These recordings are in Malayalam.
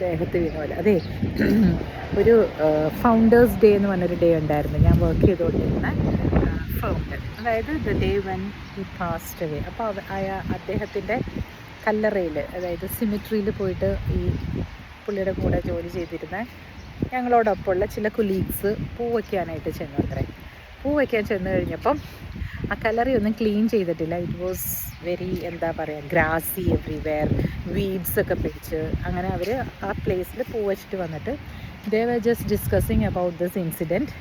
ദേഹത്ത് വീണ പോലെ. അതെ, ഒരു ഫൗണ്ടേഴ്സ് ഡേ എന്ന് പറഞ്ഞൊരു ഡേ ഉണ്ടായിരുന്നു ഞാൻ വർക്ക് ചെയ്തുകൊണ്ടിരുന്ന ഫൗണ്ടർ, അതായത് the day when he passed away. അപ്പോൾ അദ്ദേഹത്തിൻ്റെ കല്ലറയിൽ, അതായത് സിമിട്രിയിൽ പോയിട്ട് ഈ പുള്ളിയുടെ കൂടെ ജോലി ചെയ്തിരുന്ന ഞങ്ങളോടൊപ്പമുള്ള ചില കൊലീഗ്സ് പൂ വയ്ക്കാനായിട്ട് ചെന്നു അത്രേ. പൂ വയ്ക്കാൻ ചെന്ന് കഴിഞ്ഞപ്പം ആ കല്ലറയൊന്നും ക്ലീൻ ചെയ്തിട്ടില്ല. ഇറ്റ് വാസ് വെരി, എന്താ പറയുക, ഗ്രാസി എവ്രിവെയർ, വീഡ്സ് ഒക്കെ പിടിച്ച്. അങ്ങനെ അവർ ആ പ്ലേസിൽ പൂ വെച്ചിട്ട് വന്നിട്ട് they were just discussing about this incident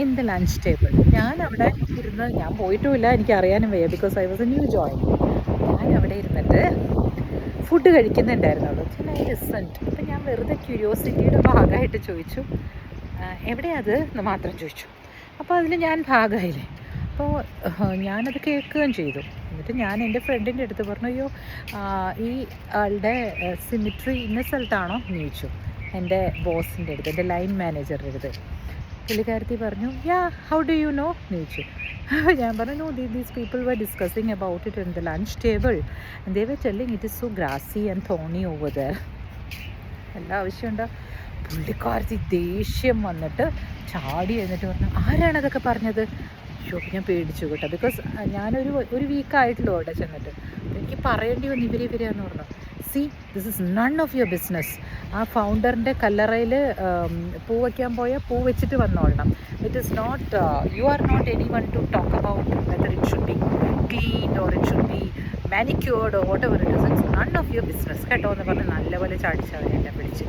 in the lunch table. ഞാൻ അവിടെ ഇരുന്ന്, ഞാൻ പോയിട്ടുമില്ല, എനിക്ക് അറിയാനും വയ്യ, because I was a new join. ഞാൻ അവിടെ ഇരുന്നിട്ട് ഫുഡ് കഴിക്കുന്നുണ്ടായിരുന്നുള്ളൂ. I listened. അപ്പം ഞാൻ വെറുതെ ക്യൂരിയോസിറ്റിയുടെ ഭാഗമായിട്ട് ചോദിച്ചു, എവിടെയാ അത് എന്ന് മാത്രം ചോദിച്ചു. അപ്പോൾ അതിൽ ഞാൻ ഭാഗമായില്ലേ. അപ്പോൾ ഞാനത് കേൾക്കുകയും ചെയ്തു. എന്നിട്ട് ഞാൻ എൻ്റെ ഫ്രണ്ടിൻ്റെ അടുത്ത് പറഞ്ഞു, അയ്യോ ഈ ആളുടെ സിമിട്രി ഇന്ന സ്ഥലത്താണോ എന്ന് ചോദിച്ചു. എൻ്റെ ബോസിൻ്റെ അടുത്ത്, എൻ്റെ ലൈൻ മാനേജറുടെ അടുത്ത്. പുള്ളിക്കാരത്തി പറഞ്ഞു, yeah, how do you know എന്ന് ചോദിച്ചു. ഞാൻ പറഞ്ഞു, no, these people were discussing about it in the lunch table and they were telling it is so grassy and thorny over there. എല്ലാ ആവശ്യമുണ്ടോ? പുള്ളിക്കാരത്തി ദേഷ്യം വന്നിട്ട് ചാടി എന്നിട്ട് പറഞ്ഞു, ആരാണതൊക്കെ പറഞ്ഞത്? അയ്യോ, ഞാൻ പേടിച്ചു കേട്ടോ, ബിക്കോസ് ഞാനൊരു വീക്കായിട്ടുള്ളൂ അവിടെ ചെന്നിട്ട്. എനിക്ക് പറയേണ്ടി വന്നു ഇവരെന്ന് പറഞ്ഞു. See, this is none of your business. ആ ഫൗണ്ടറിൻ്റെ കല്ലറയിൽ പൂ വയ്ക്കാൻ പോയാൽ പൂ വെച്ചിട്ട് വന്നോളണം. It is not, you are not anyone to talk about whether it should be cleaned or it should be manicured or whatever it is. It's none of your business കേട്ടോ എന്ന് പറഞ്ഞ് നല്ലപോലെ ചാടിച്ചവരെന്നെ പിടിച്ച്.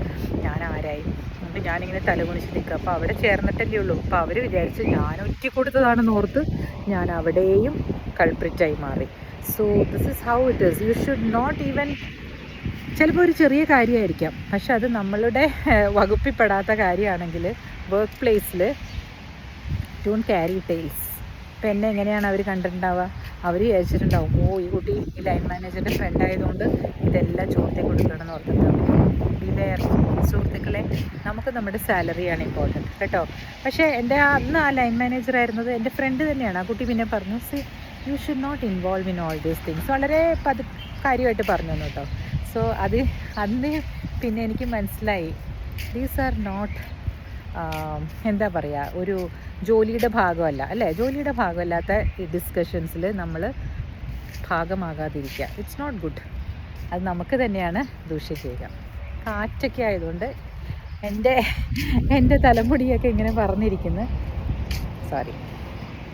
ഞാൻ ആരായി? എന്നിട്ട് ഞാനിങ്ങനെ തലകുണിച്ച് നിൽക്കുക. അപ്പോൾ അവിടെ ചേർന്നിട്ടല്ലേ ഉള്ളൂ. അപ്പോൾ അവർ വിചാരിച്ച് ഞാൻ ഒറ്റ കൊടുത്തതാണെന്ന് ഓർത്ത് ഞാൻ അവിടെയും കൾപ്രിറ്റായി മാറി. So this is how it is. You should not even, ചിലപ്പോൾ ഒരു ചെറിയ കാര്യമായിരിക്കാം, പക്ഷെ അത് നമ്മളുടെ വകുപ്പിൽപ്പെടാത്ത കാര്യമാണെങ്കിൽ വർക്ക് പ്ലേസിൽ ഡോണ്ട് ക്യാരി ടെയിൽസ്. ഇപ്പം എന്നെ എങ്ങനെയാണ് അവർ കണ്ടിട്ടുണ്ടാവുക? അവർ വിചാരിച്ചിട്ടുണ്ടാവും, ഓ, ഈ കുട്ടി ഈ ലൈൻ മാനേജറിൻ്റെ ഫ്രണ്ട് ആയതുകൊണ്ട് ഇതെല്ലാം ചോർത്തി കൊടുക്കണമെന്ന് ഓർത്തിട്ടുണ്ടാവും. ബിവെയർ സുഹൃത്തുക്കളെ, നമുക്ക് നമ്മുടെ സാലറിയാണ് ഇമ്പോർട്ടൻറ്റ് കേട്ടോ. പക്ഷേ എൻ്റെ അന്ന് ആ ലൈൻ മാനേജർ ആയിരുന്നത് എൻ്റെ ഫ്രണ്ട് തന്നെയാണ്. ആ കുട്ടി പിന്നെ പറഞ്ഞു, see, you should not involve in all these things. വളരെ കാര്യമായിട്ട് പറഞ്ഞു തന്നു കേട്ടോ. സോ അന്ന് പിന്നെ എനിക്ക് മനസ്സിലായി, ദീസ് ആർ നോട്ട്, എന്താ പറയുക, ഒരു ജോലിയുടെ ഭാഗമല്ല അല്ലേ. ജോലിയുടെ ഭാഗമല്ലാത്ത ഈ ഡിസ്കഷൻസിൽ നമ്മൾ ഭാഗമാകാതിരിക്കുക. It's not good. അത് നമുക്ക് തന്നെയാണ് ദൂഷ്യം ചെയ്യുക. കാറ്റൊക്കെ ആയതുകൊണ്ട് എൻ്റെ തലമുടിയൊക്കെ ഇങ്ങനെ പറഞ്ഞിരിക്കുന്നു. സോറി.